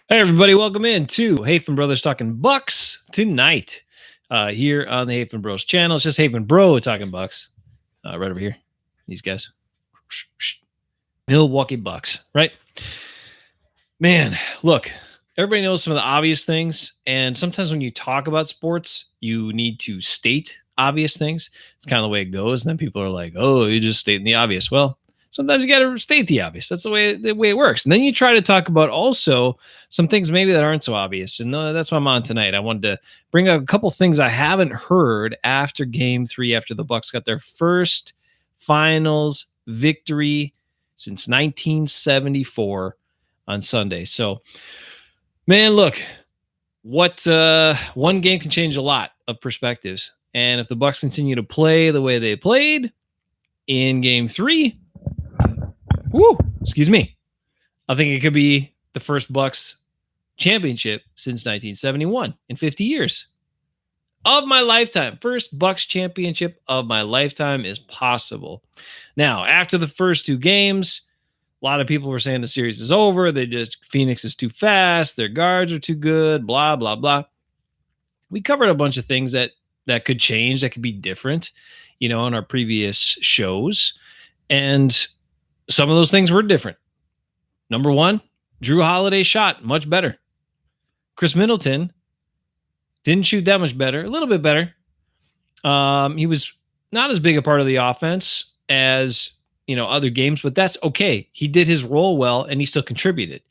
Hey everybody, welcome in to Hafeman Brothers Talking Bucks tonight. Here on the Hafeman Bros channel. It's just Hafeman Bro talking Bucks. Right over here. These guys. Milwaukee Bucks, right? Man, look, everybody knows some of the obvious things. And sometimes when you talk about sports, you need to state obvious things. It's kind of the way it goes. And then people are like, oh, you're just stating the obvious. Well, sometimes you got to state the obvious. That's the way it works. And then you try to talk about also some things maybe that aren't so obvious. And that's what I'm on tonight. I wanted to bring up a couple things I haven't heard after Game 3, after the Bucks got their first finals victory since 1974 on Sunday. So, man, look, what one game can change a lot of perspectives. And if the Bucks continue to play the way they played in Game 3, excuse me, I think it could be the first Bucks championship since 1971 in 50 years of my lifetime. First Bucks championship of my lifetime is possible. Now, after the first two games, a lot of people were saying the series is over. Phoenix is too fast. Their guards are too good, blah, blah, blah. We covered a bunch of things that could change, that could be different, in our previous shows. And some of those things were different. Number one, Jrue Holiday shot much better. Chris Middleton didn't shoot that much better, a little bit better. He was not as big a part of the offense as, other games, but that's okay. He did his role well and he still contributed.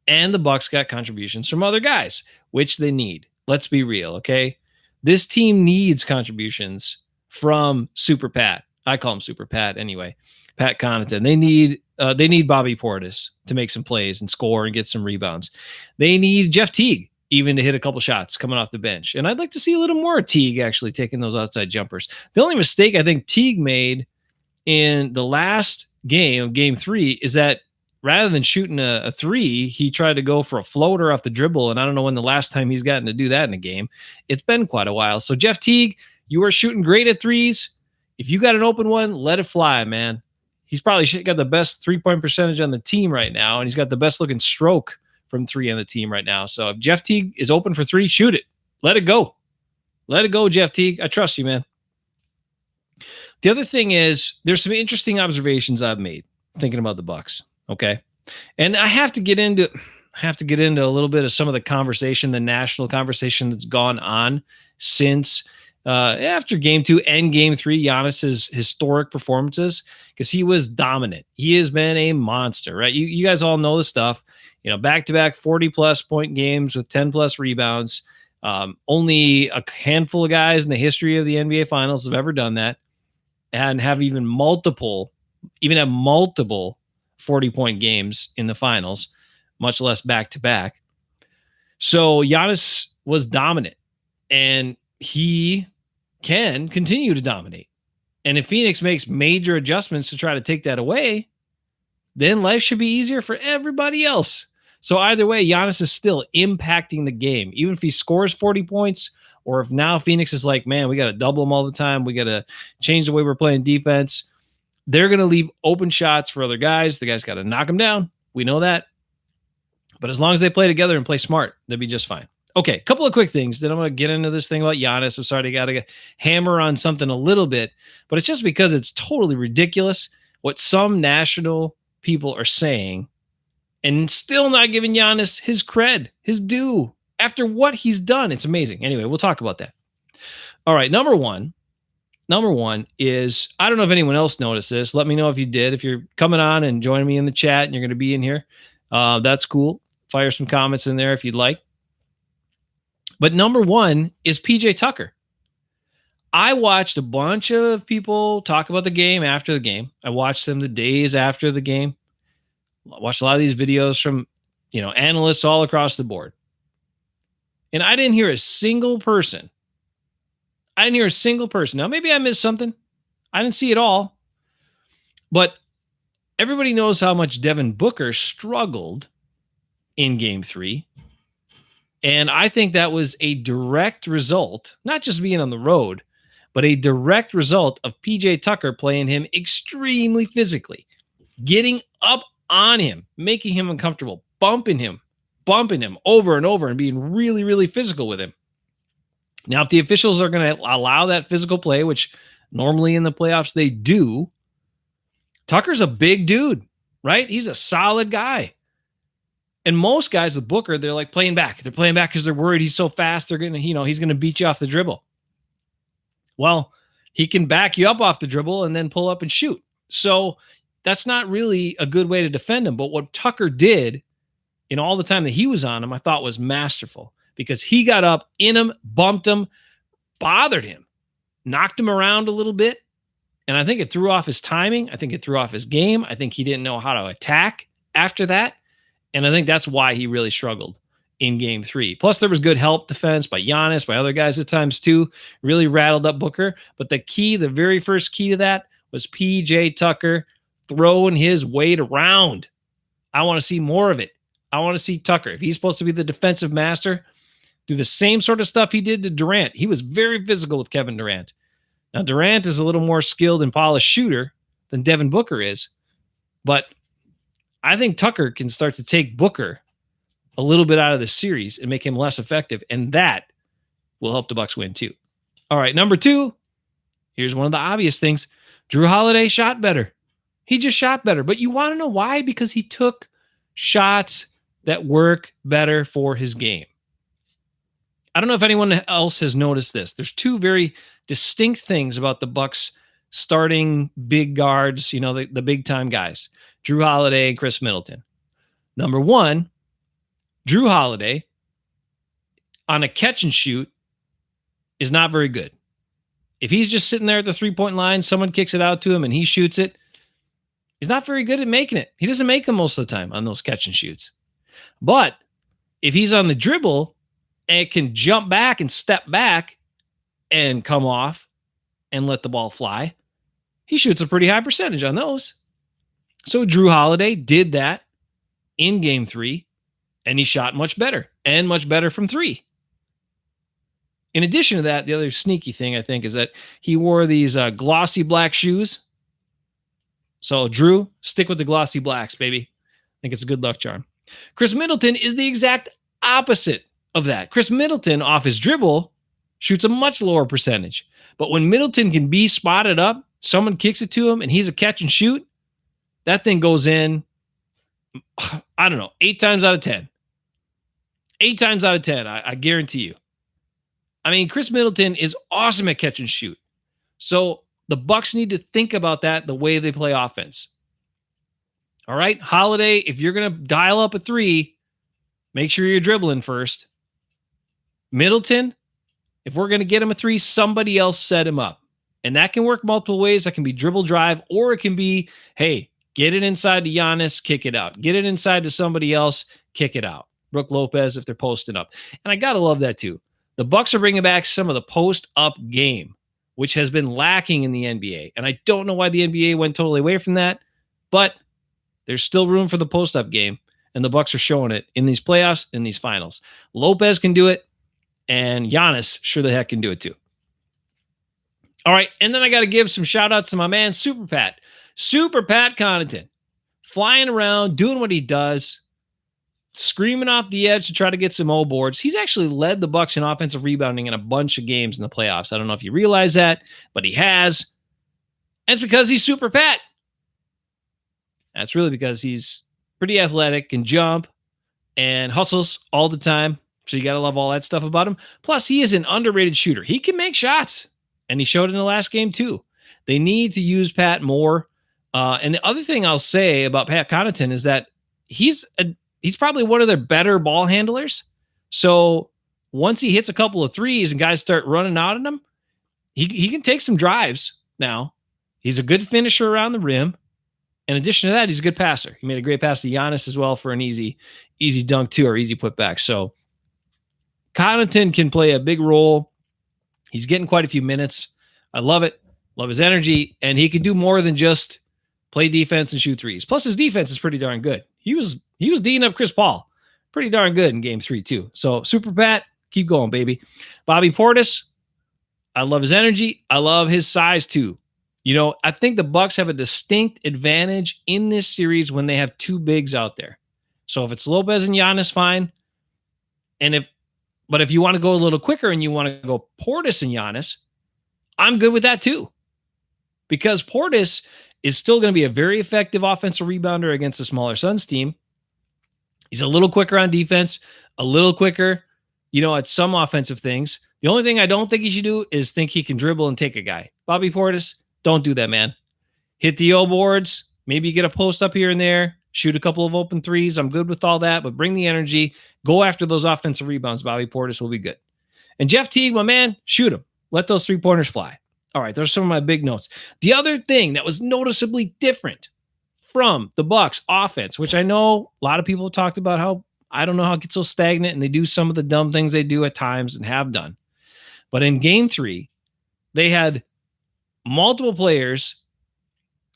And the Bucks got contributions from other guys, which they need. Let's be real, okay? This team needs contributions from Super Pat. I call him Super Pat anyway. Pat Connaughton. They need Bobby Portis to make some plays and score and get some rebounds. They need Jeff Teague even to hit a couple shots coming off the bench. And I'd like to see a little more Teague actually taking those outside jumpers. The only mistake I think Teague made in the last game of Game 3 is that rather than shooting a three, he tried to go for a floater off the dribble. And I don't know when the last time he's gotten to do that in a game. It's been quite a while. So Jeff Teague, you are shooting great at threes. If you got an open one, let it fly, man. He's probably got the best 3-point percentage on the team right now, and he's got the best looking stroke from three on the team right now. So if Jeff Teague is open for three, shoot it. Let it go. Let it go, Jeff Teague. I trust you, man. The other thing is there's some interesting observations I've made thinking about the Bucks. Okay. And I have to get into a little bit of some of the conversation, the national conversation that's gone on since after Game 2 and Game 3, Giannis's historic performances, because he was dominant. He has been a monster, right? You guys all know the stuff. Back-to-back 40-plus point games with 10-plus rebounds. Only a handful of guys in the history of the NBA Finals have ever done that, and have even multiple 40-point games in the finals, much less back-to-back. So Giannis was dominant, and he can continue to dominate. And if Phoenix makes major adjustments to try to take that away, then life should be easier for everybody else. So either way, Giannis is still impacting the game. Even if he scores 40 points, or if now Phoenix is like, man, we got to double them all the time. We got to change the way we're playing defense. They're going to leave open shots for other guys. The guys got to knock them down. We know that. But as long as they play together and play smart, they'll be just fine. Okay, a couple of quick things. Then I'm going to get into this thing about Giannis. I'm sorry, I got to hammer on something a little bit, but it's just because it's totally ridiculous what some national people are saying and still not giving Giannis his cred, his due, after what he's done. It's amazing. Anyway, we'll talk about that. All right, number one is, I don't know if anyone else noticed this. Let me know if you did. If you're coming on and joining me in the chat and you're going to be in here, that's cool. Fire some comments in there if you'd like. But number one is PJ Tucker. I watched a bunch of people talk about the game after the game. I watched them the days after the game. I watched a lot of these videos from, analysts all across the board. And I didn't hear a single person. Now, maybe I missed something. I didn't see it all. But everybody knows how much Devin Booker struggled in Game 3. And I think that was a direct result, not just being on the road, but a direct result of PJ Tucker playing him extremely physically, getting up on him, making him uncomfortable, bumping him bumping him over and over and being really, really physical with him. Now, if the officials are going to allow that physical play, which normally in the playoffs they do, Tucker's a big dude, right? He's a solid guy. And most guys with Booker, they're like playing back. They're playing back because they're worried he's so fast. They're going to, he's going to beat you off the dribble. Well, he can back you up off the dribble and then pull up and shoot. So that's not really a good way to defend him. But what Tucker did in all the time that he was on him, I thought was masterful, because he got up in him, bumped him, bothered him, knocked him around a little bit. And I think it threw off his timing. I think it threw off his game. I think he didn't know how to attack after that. And I think that's why he really struggled in game 3. Plus, there was good help defense by Giannis, by other guys at times too. Really rattled up Booker. But the very first key to that was PJ Tucker throwing his weight around. I want to see more of it. I want to see Tucker, if he's supposed to be the defensive master, do the same sort of stuff he did to Durant. He was very physical with Kevin Durant. Now, Durant is a little more skilled and polished shooter than Devin Booker is. But I think Tucker can start to take Booker a little bit out of the series and make him less effective. And that will help the Bucks win too. All right, number 2. Here's one of the obvious things. Jrue Holiday shot better. He just shot better. But you want to know why? Because he took shots that work better for his game. I don't know if anyone else has noticed this. There's 2 very distinct things about the Bucks starting big guards, the big time guys, Jrue Holiday and Chris Middleton. Number 1, Jrue Holiday on a catch and shoot is not very good. If he's just sitting there at the 3-point line, someone kicks it out to him and he shoots it, he's not very good at making it. He doesn't make them most of the time on those catch and shoots. But if he's on the dribble and can jump back and step back and come off and let the ball fly, he shoots a pretty high percentage on those. So Jrue Holiday did that in game 3, and he shot much better and much better from 3. In addition to that, the other sneaky thing I think is that he wore these glossy black shoes. So Jrue, stick with the glossy blacks, baby. I think it's a good luck charm. Chris Middleton is the exact opposite of that. Chris Middleton off his dribble shoots a much lower percentage. But when Middleton can be spotted up, someone kicks it to him and he's a catch and shoot, that thing goes in, 8 times out of 10. 8 times out of 10, I guarantee you. I mean, Chris Middleton is awesome at catch and shoot. So the Bucks need to think about that the way they play offense. All right, Holiday, if you're going to dial up a 3, make sure you're dribbling first. Middleton, if we're going to get him a 3, somebody else set him up. And that can work multiple ways. That can be dribble drive, or it can be, hey, get it inside to Giannis, kick it out. Get it inside to somebody else, kick it out. Brook Lopez if they're posting up. And I got to love that too. The Bucks are bringing back some of the post-up game, which has been lacking in the NBA. And I don't know why the NBA went totally away from that, but there's still room for the post-up game, and the Bucks are showing it in these playoffs, in these finals. Lopez can do it, and Giannis sure the heck can do it too. All right, and then I got to give some shout-outs to my man, Super Pat. Super Pat Connaughton, flying around, doing what he does, screaming off the edge to try to get some O boards. He's actually led the Bucks in offensive rebounding in a bunch of games in the playoffs. I don't know if you realize that, but he has. And it's because he's Super Pat. That's really because he's pretty athletic, can jump, and hustles all the time. So you got to love all that stuff about him. Plus, he is an underrated shooter. He can make shots, and he showed it in the last game too. They need to use Pat more. And the other thing I'll say about Pat Connaughton is that he's probably one of their better ball handlers. So once he hits a couple of threes and guys start running out on him, he can take some drives now. He's a good finisher around the rim. In addition to that, he's a good passer. He made a great pass to Giannis as well for an easy dunk too, or easy putback. So Connaughton can play a big role. He's getting quite a few minutes. I love it. Love his energy. And he can do more than just play defense and shoot threes. Plus his defense is pretty darn good. He was D'ing up Chris Paul pretty darn good in game 3 too. So Super Pat, keep going, baby. Bobby Portis, I love his energy. I love his size too. I think the Bucks have a distinct advantage in this series when they have 2 bigs out there. So if it's Lopez and Giannis, fine. But if you want to go a little quicker and you want to go Portis and Giannis, I'm good with that too. Because Portis is still going to be a very effective offensive rebounder against a smaller Suns team. He's a little quicker on defense, a little quicker, at some offensive things. The only thing I don't think he should do is think he can dribble and take a guy. Bobby Portis, don't do that, man. Hit the O boards, maybe get a post up here and there, shoot a couple of open threes. I'm good with all that, but bring the energy. Go after those offensive rebounds. Bobby Portis will be good. And Jeff Teague, my man, shoot him. Let those 3-pointers fly. All right, those are some of my big notes. The other thing that was noticeably different from the Bucks offense, which I know a lot of people talked about how, I don't know how it gets so stagnant and they do some of the dumb things they do at times and have done. But in game 3, they had multiple players.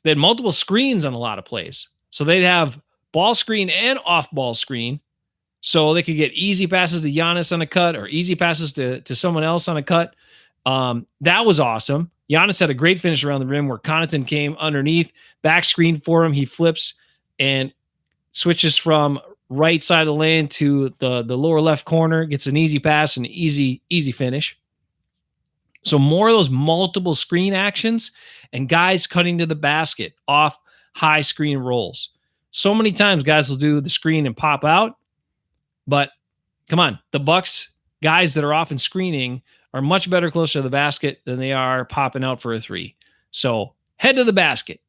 They had multiple screens on a lot of plays. So they'd have ball screen and off ball screen. So they could get easy passes to Giannis on a cut or easy passes to someone else on a cut. That was awesome. Giannis had a great finish around the rim where Connaughton came underneath, back screen for him. He flips and switches from right side of the lane to the lower left corner, gets an easy pass and easy finish. So more of those multiple screen actions and guys cutting to the basket off high screen rolls. So many times guys will do the screen and pop out, but come on, the Bucks guys that are often screening are much better closer to the basket than they are popping out for a 3. So head to the basket.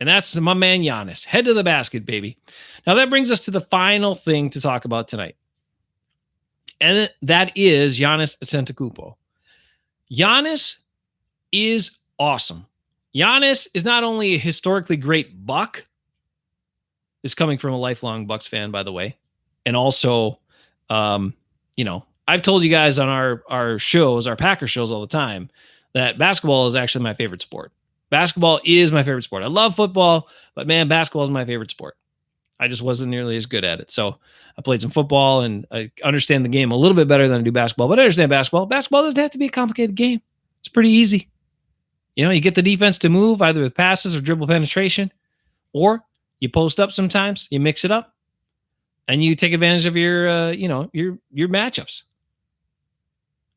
And that's my man Giannis. Head to the basket, baby. Now that brings us to the final thing to talk about tonight. And that is Giannis Antetokounmpo. Giannis is awesome. Giannis is not only a historically great Buck, is coming from a lifelong Bucks fan, by the way, and also, I've told you guys on our shows, our Packer shows all the time, that basketball is actually my favorite sport. Basketball is my favorite sport. I love football, but man, basketball is my favorite sport. I just wasn't nearly as good at it. So I played some football and I understand the game a little bit better than I do basketball, but I understand basketball. Basketball doesn't have to be a complicated game. It's pretty easy. You get the defense to move either with passes or dribble penetration, or you post up sometimes, you mix it up, and you take advantage of your matchups.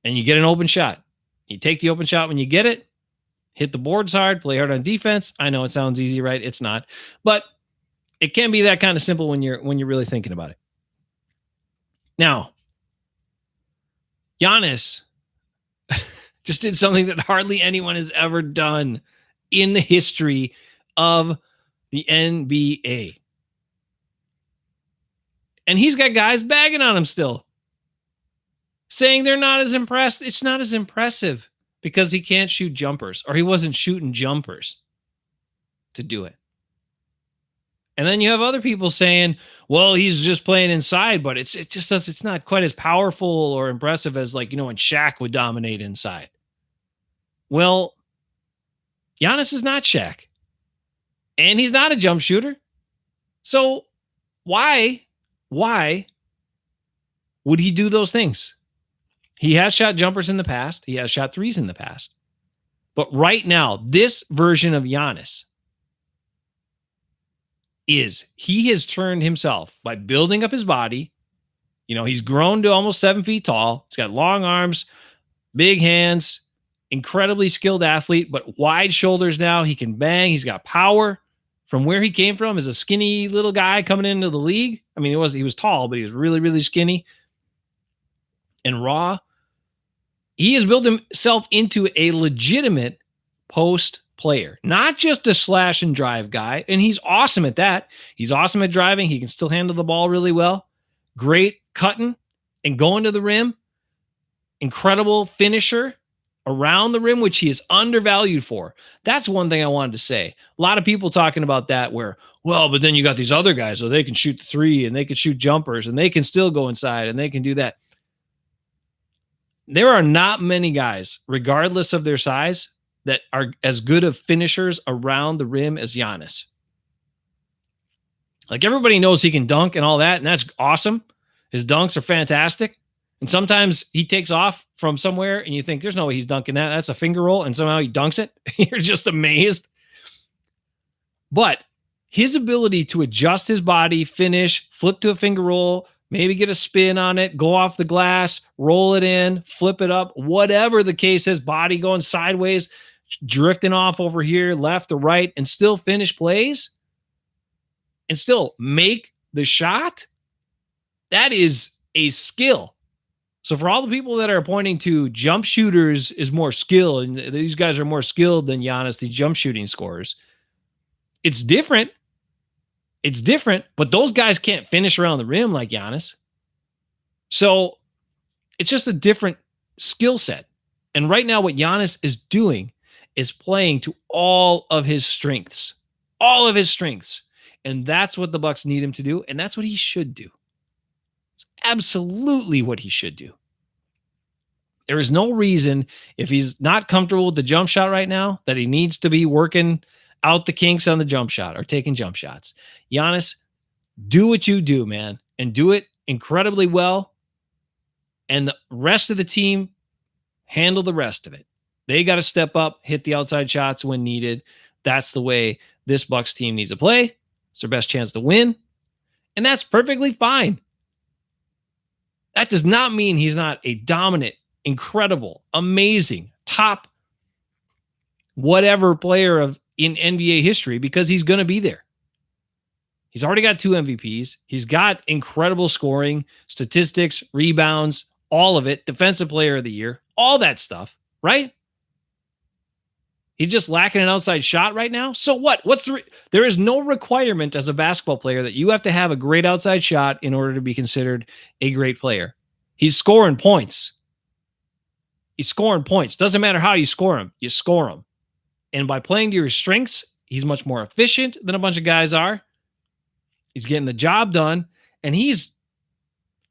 And you get an open shot. You take the open shot when you get it, hit the boards hard, play hard on defense. I know it sounds easy, right? It's not. But it can be that kind of simple when you're really thinking about it. Now, Giannis just did something that hardly anyone has ever done in the history of the NBA. And he's got guys bagging on him still, saying they're not as impressed. It's not as impressive because he can't shoot jumpers, or he wasn't shooting jumpers to do it. And then you have other people saying, well, he's just playing inside, but it's not quite as powerful or impressive as when Shaq would dominate inside. Well, Giannis is not Shaq, and he's not a jump shooter. So why would he do those things? He has shot jumpers in the past. He has shot threes in the past. But right now, this version of Giannis he has turned himself by building up his body. He's grown to almost 7 feet tall. He's got long arms, big hands, incredibly skilled athlete, but wide shoulders now. He can bang. He's got power. From where he came from as a skinny little guy coming into the league. I mean, he was tall, but he was really, really skinny and raw. He has built himself into a legitimate post player, not just a slash and drive guy. And he's awesome at that. He's awesome at driving. He can still handle the ball really well. Great cutting and going to the rim. Incredible finisher around the rim, which he is undervalued for. That's one thing I wanted to say. A lot of people talking about that where, well, but then you got these other guys, so they can shoot the 3 and they can shoot jumpers and they can still go inside and they can do that. There are not many guys, regardless of their size, that are as good of finishers around the rim as Giannis. Everybody knows he can dunk and all that, and that's awesome. His dunks are fantastic. And sometimes he takes off from somewhere and you think there's no way he's dunking that. That's a finger roll. And somehow he dunks it. You're just amazed. But his ability to adjust his body, finish, flip to a finger roll, Maybe get a spin on it, go off the glass, roll it in, flip it up, whatever the case is, body going sideways, drifting off over here, left or right, and still finish plays and still make the shot. That is a skill. So for all the people that are pointing to jump shooters is more skill, and these guys are more skilled than Giannis, the jump shooting scorers, it's different. It's different, but those guys can't finish around the rim like Giannis. So it's just a different skill set. And right now, what Giannis is doing is playing to all of his strengths, all of his strengths. And that's what the Bucks need him to do. And that's what he should do. It's absolutely what he should do. There is no reason, if he's not comfortable with the jump shot right now, that he needs to be working out the kinks on the jump shot or taking jump shots. Giannis, do what you do, man, and do it incredibly well. And the rest of the team, handle the rest of it. They got to step up, hit the outside shots when needed. That's the way this Bucks team needs to play. It's their best chance to win. And that's perfectly fine. That does not mean he's not a dominant, incredible, amazing, top whatever player in NBA history, because he's going to be there. He's already got 2 MVPs. He's got incredible scoring, statistics, rebounds, all of it, defensive player of the year, all that stuff, right? He's just lacking an outside shot right now. So what? There is no requirement as a basketball player that you have to have a great outside shot in order to be considered a great player. He's scoring points. He's scoring points. Doesn't matter how you score them. You score them. And by playing to your strengths, he's much more efficient than a bunch of guys are. He's getting the job done. And he's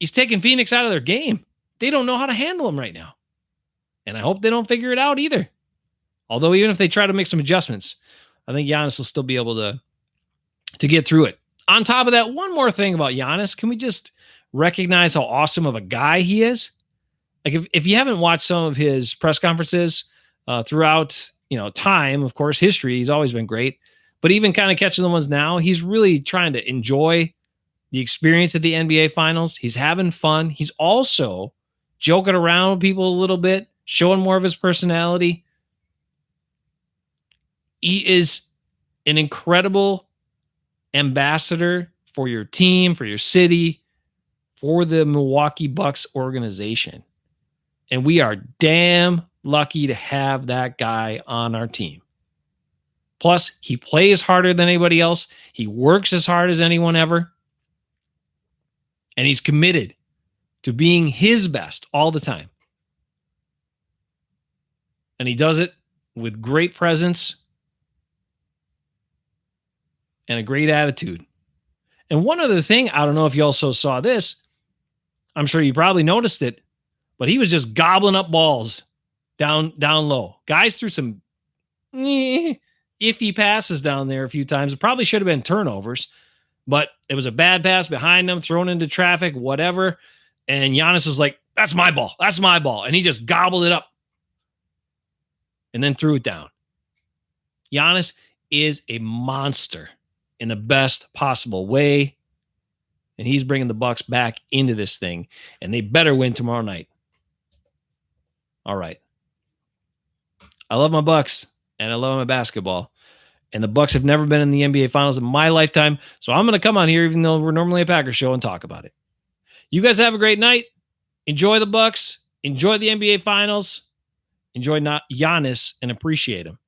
taking Phoenix out of their game. They don't know how to handle him right now. And I hope they don't figure it out either. Although even if they try to make some adjustments, I think Giannis will still be able to get through it. On top of that, one more thing about Giannis. Can we just recognize how awesome of a guy he is? Like if you haven't watched some of his press conferences throughout, time, of course, history, he's always been great. But even kind of catching the ones now, he's really trying to enjoy the experience at the NBA Finals. He's having fun. He's also joking around with people a little bit, showing more of his personality. He is an incredible ambassador for your team, for your city, for the Milwaukee Bucks organization. And we are damn lucky to have that guy on our team. Plus, he plays harder than anybody else. He works as hard as anyone ever. And he's committed to being his best all the time. And he does it with great presence and a great attitude. And one other thing, I don't know if you also saw this. I'm sure you probably noticed it, but he was just gobbling up balls down low. Guys threw some iffy passes down there a few times. It probably should have been turnovers, but it was a bad pass behind him, thrown into traffic, whatever. And Giannis was like, that's my ball. That's my ball. And he just gobbled it up and then threw it down. Giannis is a monster in the best possible way. And he's bringing the Bucks back into this thing. And they better win tomorrow night. All right. I love my Bucks and I love my basketball. And the Bucks have never been in the NBA Finals in my lifetime. So I'm going to come on here, even though we're normally a Packers show, and talk about it. You guys have a great night. Enjoy the Bucks. Enjoy the NBA Finals. Enjoy Giannis and appreciate him.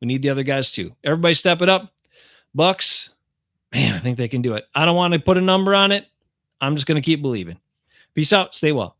We need the other guys too. Everybody step it up. Bucks, man, I think they can do it. I don't want to put a number on it. I'm just going to keep believing. Peace out. Stay well.